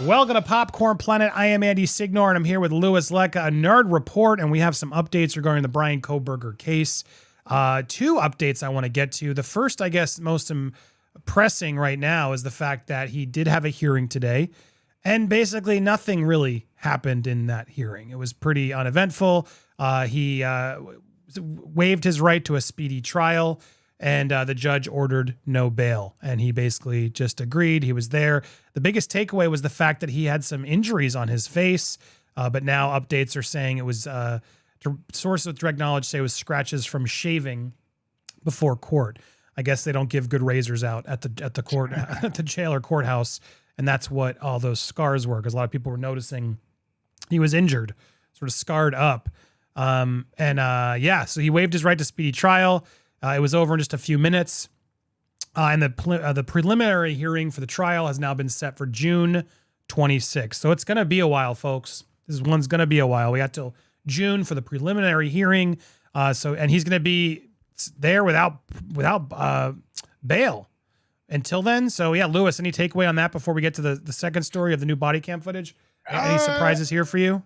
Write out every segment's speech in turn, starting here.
Welcome to Popcorn Planet. I am Andy Signor, and I'm here with Louis Lecca, a nerd report, and we have some updates regarding the Bryan Kohberger case. Two updates I want to get to. The first, I guess, most pressing right now is the fact that he did have a hearing today, and basically nothing really happened in that hearing. It was pretty uneventful. He waived his right to a speedy trial, and the judge ordered no bail, and he basically just agreed. He was there. The biggest takeaway was the fact that he had some injuries on his face, but now updates are saying it was, sources with direct knowledge say it was scratches from shaving before court. I guess they don't give good razors out at the court, at the jail or courthouse, and that's what all those scars were, because a lot of people were noticing he was injured, sort of scarred up. So he waived his right to speedy trial. It was over in just a few minutes. And the preliminary hearing for the trial has now been set for June 26th. So it's going to be a while, folks. This one's going to be a while. We got till June for the preliminary hearing. And he's going to be there without bail until then. So yeah, Louis, any takeaway on that before we get to the second story of the new body cam footage? Any surprises here for you?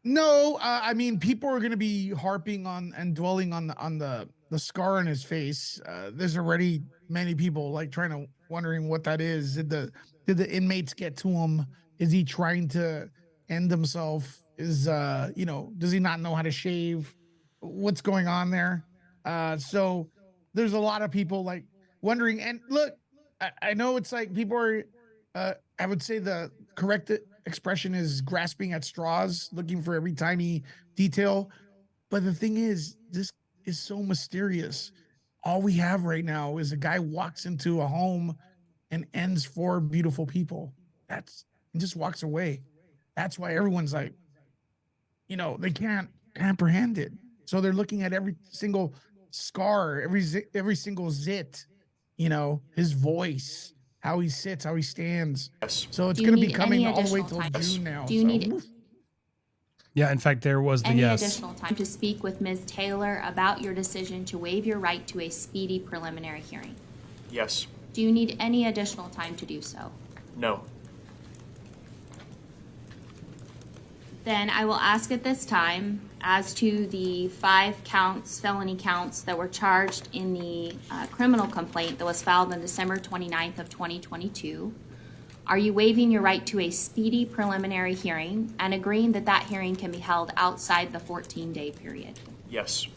No, I mean, people are going to be harping on and dwelling on the scar on his face. There's already many people like wondering what that is. Did the inmates get to him? Is he trying to end himself? Does he not know how to shave? What's going on there? So there's a lot of people like wondering. And look, I know it's like people are, I would say the correct expression is grasping at straws, looking for every tiny detail. But the thing is, this is so mysterious. All we have right now is a guy walks into a home and ends 4 beautiful people. And just walks away. That's why everyone's like, they can't comprehend it. So they're looking at every single scar, every single zit, his voice, how he sits, how he stands. Yes. So it's going to be coming all the way till June now. Do you need it? Yeah, in fact, there was the Any yes. additional time to speak with Ms. Taylor about your decision to waive your right to a speedy preliminary hearing? Yes. Do you need any additional time to do so? No. Then I will ask at this time, as to the 5 felony counts that were charged in the criminal complaint that was filed on December 29th of 2022, are you waiving your right to a speedy preliminary hearing and agreeing that that hearing can be held outside the 14-day period? Yes.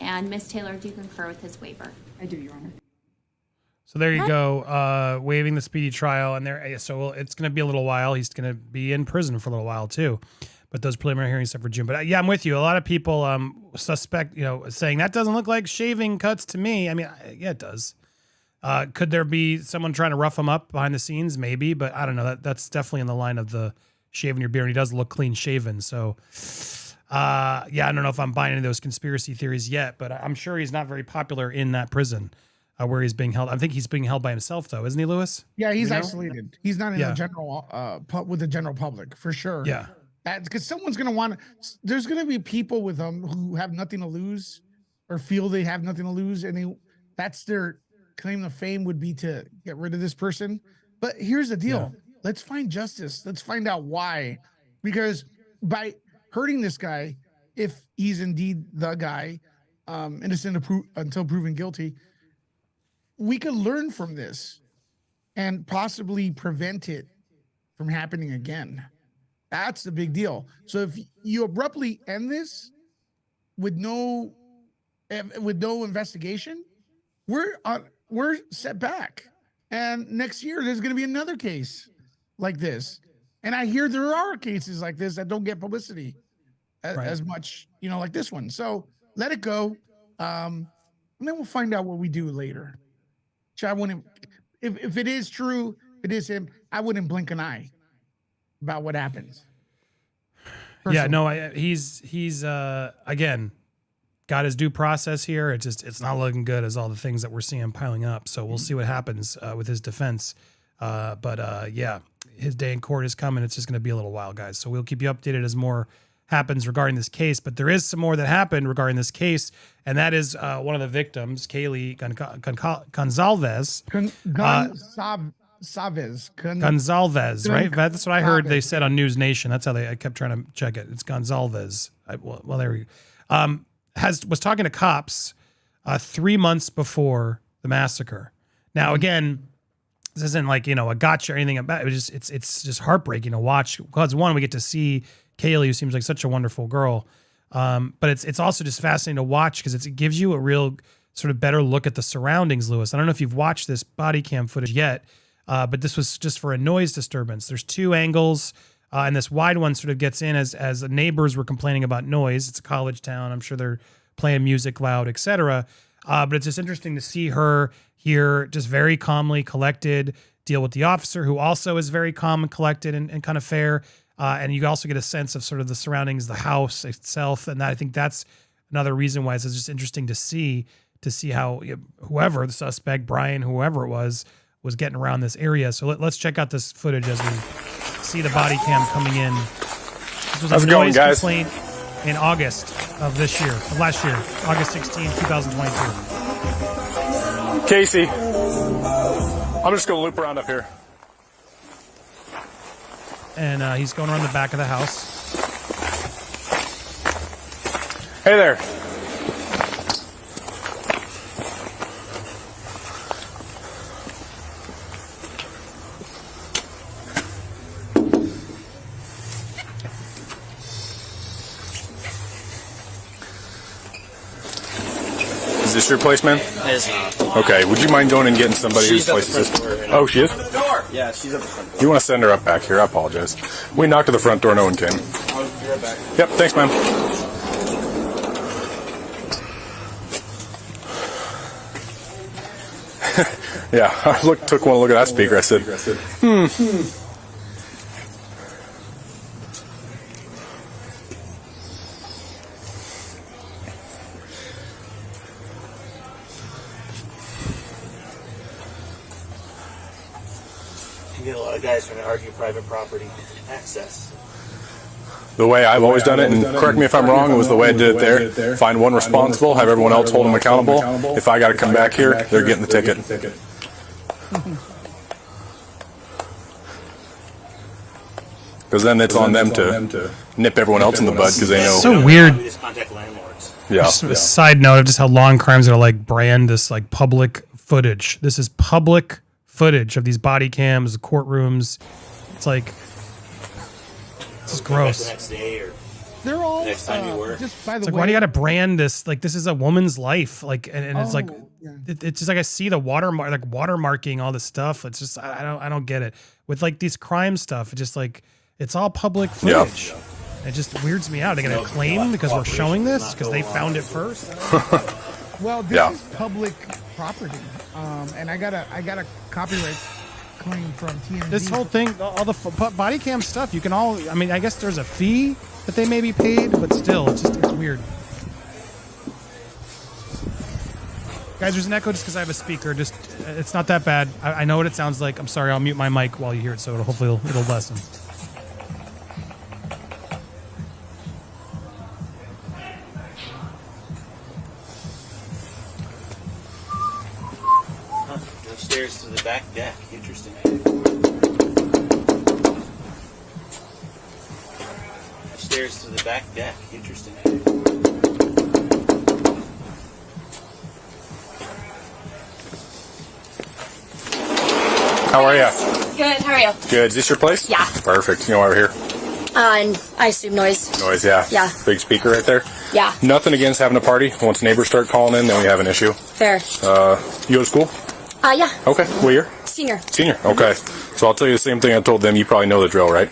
And Ms. Taylor, do you concur with his waiver? I do, Your Honor. So there you go, waiving the speedy trial, and so it's going to be a little while. He's going to be in prison for a little while too, but those preliminary hearings are for June. But yeah, I'm with you. A lot of people suspect, saying that doesn't look like shaving cuts to me. I mean, yeah, it does. Could there be someone trying to rough him up behind the scenes? Maybe, but I don't know. That's definitely in the line of the shaving your beard. And he does look clean shaven. So, I don't know if I'm buying any of those conspiracy theories yet, but I'm sure he's not very popular in that prison where he's being held. I think he's being held by himself, though, isn't he, Louis? Yeah, he's isolated. He's not in the general with the general public for sure. Yeah, because someone's gonna want. There's gonna be people with him who have nothing to lose, or feel they have nothing to lose, and that's their claim to fame would be to get rid of this person. But here's the deal. Yeah. Let's find justice. Let's find out why. Because by hurting this guy, if he's indeed the guy, innocent until proven guilty, we could learn from this and possibly prevent it from happening again. That's the big deal. So if you abruptly end this with no investigation, we're set back. And next year, there's going to be another case like this. And I hear there are cases like this that don't get publicity as much, like this one. So let it go. And then we'll find out what we do later. So I wouldn't, if it is true, if it is him, I wouldn't blink an eye about what happens. Personally. Yeah, no, he's again, got his due process here. It's not looking good as all the things that we're seeing piling up. So we'll see what happens with his defense. But his day in court is coming. It's just going to be a little while, guys. So we'll keep you updated as more happens regarding this case. But there is some more that happened regarding this case, and that is one of the victims, Kaylee Goncalves. Gonzalez, right? That's what I heard they said on News Nation. That's how I kept trying to check it. It's Gonzalez. Well, there we go. Was talking to cops 3 months before the massacre. Now, again, this isn't like, a gotcha or anything about it. It's just heartbreaking to watch. Because one, we get to see Kaylee, who seems like such a wonderful girl. But it's also just fascinating to watch because it gives you a real sort of better look at the surroundings, Lewis. I don't know if you've watched this body cam footage yet, but this was just for a noise disturbance. There's 2 angles, and this wide one sort of gets in as neighbors were complaining about noise. It's a college town. I'm sure they're playing music loud, etc. But it's just interesting to see her here just very calmly collected, deal with the officer, who also is very calm and collected and kind of fair. And you also get a sense of sort of the surroundings, the house itself. And I think that's another reason why it's just interesting to see how whoever the suspect, Bryan, whoever it was getting around this area. So let's check out this footage as we see the body cam coming in. This was a noise complaint in August of last year, August 16, 2022. Casey, I'm just going to loop around up here. And he's going around the back of the house. Hey there. Is this your place, man? It is not. Okay, would you mind going and getting somebody whose place is this? Oh, she is? Yeah, she's at the front door. You want to send her up back here? I apologize. We knocked at the front door, no one came. I'll be right back. Yep, thanks, man. Yeah, I took one look at that speaker. I said, You get a lot of guys trying to argue private property access. the way I've always done it, and correct me if I'm wrong, it was the way I did it there. Find one responsible, have everyone else hold them accountable. If I got to come back here, they're getting the ticket. Because then it's on them to nip everyone else in the bud because they know. So weird. We just contact landlords. Yeah. Just a side note of just how law and crimes are like brand this like public footage. This is public footage of these body cams, the courtrooms. It's like, this is The gross. next day or They're all next time you work. just by the It's like, way. why do you got to brand this? Like, this is a woman's life. Like, and it's like, yeah. it's just like I see the watermarking all this stuff. It's just I don't get it with like these crime stuff. It's just like it's all public footage. It just weirds me out. Are they gonna claim because we're showing this because they found it first? Well, this is public property, and I got a copyright claim from TMZ. This whole thing, all the body cam stuff, you can all. I mean, I guess there's a fee that they may be paid, but still, it's weird. Guys, there's an echo just because I have a speaker. Just it's not that bad. I know what it sounds like. I'm sorry. I'll mute my mic while you hear it, so hopefully it'll lessen. Stairs to the back deck. Interesting. Stairs to the back deck. Interesting. How are you? Good, how are you? Good. Is this your place? Yeah. Perfect. You know why we're here? And I assume noise. Noise, yeah. Yeah. Big speaker right there. Yeah, Nothing against having a party. Once neighbors start calling in, then we have an issue. fair. You go to school? Yeah, Okay. What year? senior. Senior. Okay. So I'll tell you the same thing I told them. You probably know the drill, right?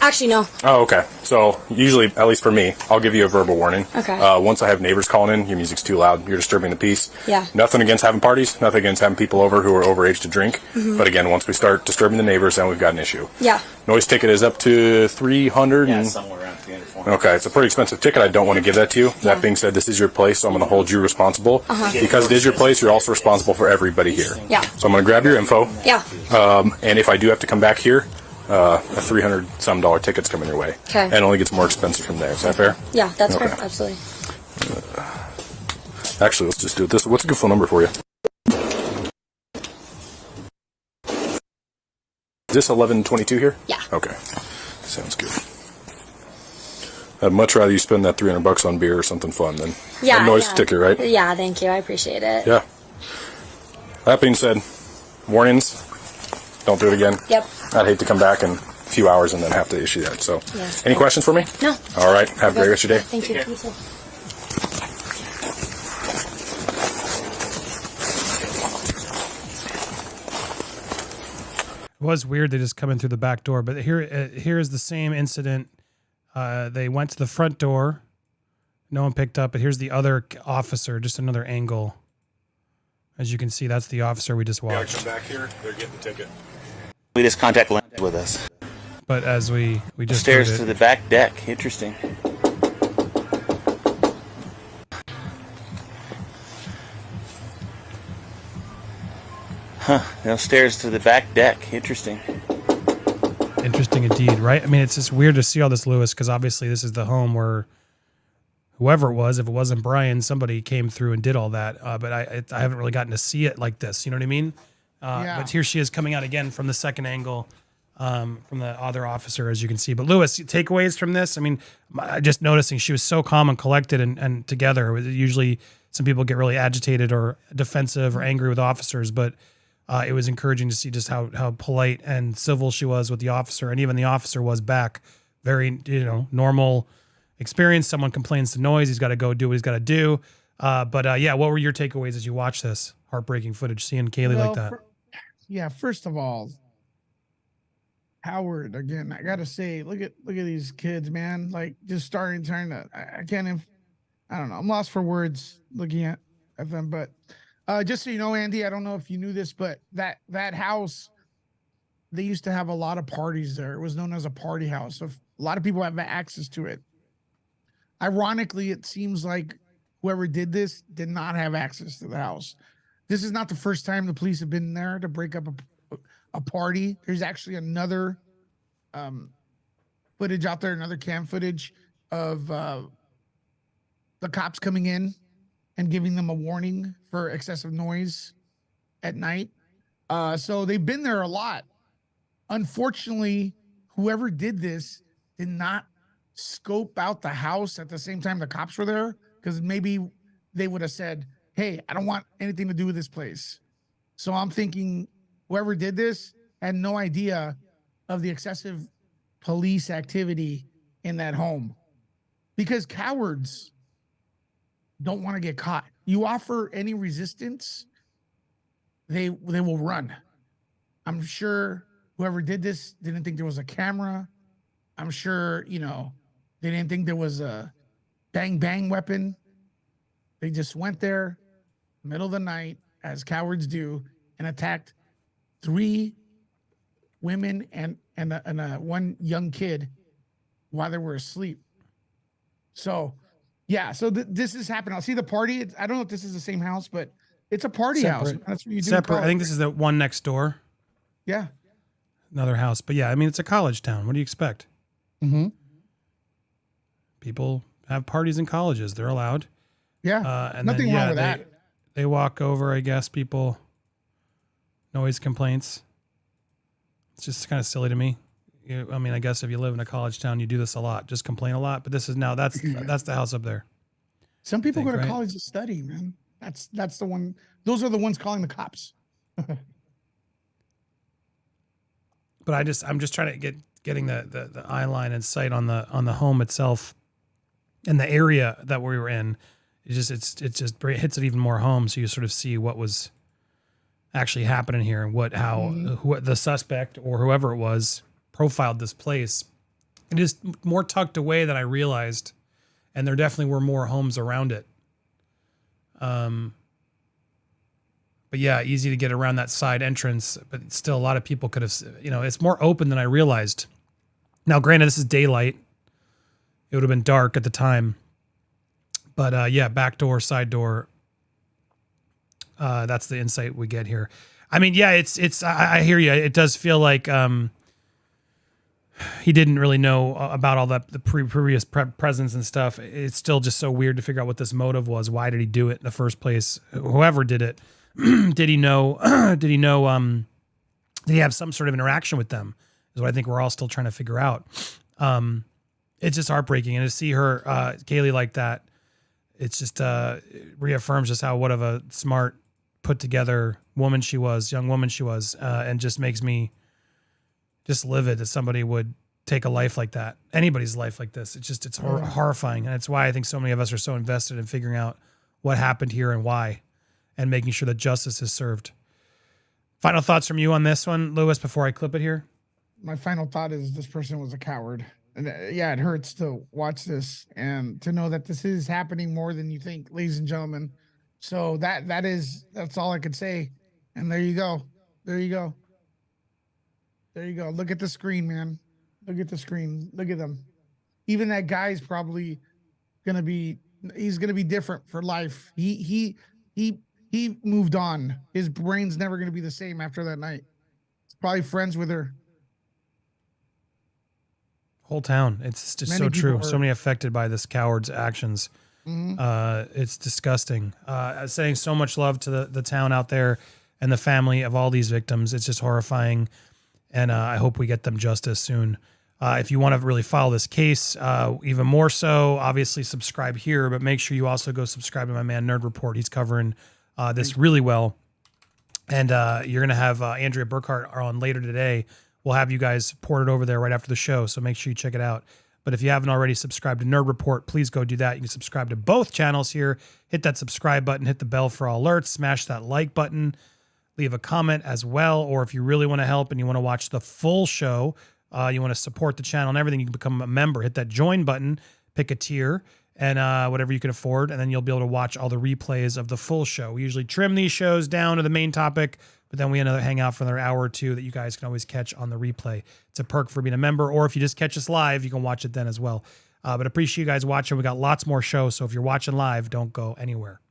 Actually, no. Oh, okay. So usually, at least for me, I'll give you a verbal warning. Okay. Once I have neighbors calling in, your music's too loud, you're disturbing the peace. Yeah. Nothing against having parties, nothing against having people over who are overage to drink. But again, once we start disturbing the neighbors, then we've got an issue. Yeah. Noise ticket is up to 300. Yeah, and somewhere around 300, 400. Okay, it's a pretty expensive ticket. I don't want to give that to you. That being said, this is your place, so I'm going to hold you responsible. Because it is your place, you're also responsible for everybody here. Yeah. So I'm going to grab your info, Yeah. and if I do have to come back here, a $300-some ticket's coming your way. Okay. And it only gets more expensive from there. Is that fair? Yeah, that's Okay. fair. Absolutely. Actually, let's just do it this way. What's a good phone number for you? Is this 1122 here? Yeah. Okay. Sounds good. I'd much rather you spend that $300 on beer or something fun than a noise ticket, right? Yeah, thank you. I appreciate it. Yeah. That being said, warnings. Don't do it again. Yep. I'd hate to come back in a few hours and then have to issue that. So, any questions for me? No. All right. Have a great rest of your day. Thank you. You too. It was weird they just come in through the back door, but here's the same incident. They went to the front door. No one picked up, but here's the other officer, just another angle. As you can see, that's the officer we just watched. Come back here. They're getting the ticket. Latest contact lens with us. But as we just Stairs to the back deck. Interesting. Huh. No stairs to the back deck. Interesting. Interesting indeed, right? I mean, it's just weird to see all this, Lewis, because obviously this is the home where whoever it was, if it wasn't Bryan, somebody came through and did all that. But I haven't really gotten to see it like this. You know what I mean? But here she is coming out again from the second angle, from the other officer, as you can see. But Lewis, takeaways from this? I mean, just noticing she was so calm and collected and together. Usually some people get really agitated or defensive or angry with officers, but it was encouraging to see just how polite and civil she was with the officer, and even the officer was back. Very, normal experience. Someone complains to noise, he's got to go do what he's got to do. But what were your takeaways as you watch this heartbreaking footage, seeing Kaylee like that? First of all, Howard, again, I gotta say, look at these kids, man. Like, just trying to, I can't, I don't know. I'm lost for words looking at them, but. Just so you know, Andy, I don't know if you knew this, but that house, they used to have a lot of parties there. It was known as a party house. So a lot of people have access to it. Ironically, it seems like whoever did this did not have access to the house. This is not the first time the police have been there to break up a party. There's actually another footage out there, another cam footage of the cops coming in and giving them a warning for excessive noise at night. So they've been there a lot. Unfortunately, whoever did this did not scope out the house at the same time the cops were there, because maybe they would have said, hey, I don't want anything to do with this place. So I'm thinking whoever did this had no idea of the excessive police activity in that home, because cowards don't want to get caught. You offer any resistance, they will run. I'm sure whoever did this didn't think there was a camera. I'm sure, they didn't think there was a bang weapon. They just went there middle of the night, as cowards do, and attacked 3 women and one young kid while they were asleep. So this is happening. I'll see the party. I don't know if this is the same house, but it's a party house. That's what you do. Separate. I think this is the one next door. Yeah. Another house. But I mean, it's a college town. What do you expect? Mm-hmm. People have parties in colleges. They're allowed. Yeah. And nothing wrong with that. They walk over, I guess, people, noise complaints. It's just kind of silly to me. I guess if you live in a college town, you do this a lot. Just complain a lot. But this is now that's the house up there. Some people go to college to study, man. That's the one. Those are the ones calling the cops. But I'm just trying to getting the eye line and sight on the home itself and the area that we were in. It just hits it even more home. So you sort of see what was actually happening here and who the suspect or whoever it was profiled this place. It is more tucked away than I realized, and there definitely were more homes around it. But easy to get around that side entrance, but still a lot of people could have, it's more open than I realized. Now, granted, this is daylight. It would have been dark at the time, but back door, side door. That's the insight we get here. I mean, I hear you. It does feel like, he didn't really know about all the previous presence and stuff. It's still just so weird to figure out what this motive was. Why did he do it in the first place? Whoever did it, did he know Did he have some sort of interaction with them? Is what I think we're all still trying to figure out. It's just heartbreaking. And to see her, Kaylee, like that, it's just reaffirms just what of a smart, put together young woman she was, and just makes me just livid that somebody would take a life like that, anybody's life like this. It's horrifying. And it's why I think so many of us are so invested in figuring out what happened here and why, and making sure that justice is served. Final thoughts from you on this one, Lewis, before I clip it here? My final thought is this person was a coward. And yeah, it hurts to watch this and to know that this is happening more than you think, ladies and gentlemen. So that's all I could say. And there you go. There you go. There you go. Look at the screen, man. Look at the screen. Look at them. Even that guy's probably he's gonna be different for life. He moved on. His brain's never gonna be the same after that night. He's probably friends with her. Whole town. It's just so true. So many affected by this coward's actions. It's disgusting. Saying so much love to the town out there and the family of all these victims. It's just horrifying. And I hope we get them justice soon. If you want to really follow this case, even more so, obviously subscribe here, but make sure you also go subscribe to my man Nerd Report. He's covering this really well. And you're going to have Andrea Burkhart on later today. We'll have you guys ported over there right after the show, so make sure you check it out. But if you haven't already subscribed to Nerd Report, please go do that. You can subscribe to both channels here. Hit that subscribe button, hit the bell for all alerts, smash that like button, leave a comment as well. Or if you really want to help and you want to watch the full show, you want to support the channel and everything, you can become a member. Hit that join button, pick a tier, and whatever you can afford, and then you'll be able to watch all the replays of the full show. We usually trim these shows down to the main topic, but then we hang out for another hour or two that you guys can always catch on the replay. It's a perk for being a member, or if you just catch us live, you can watch it then as well. But appreciate you guys watching. We got lots more shows, so if you're watching live, don't go anywhere.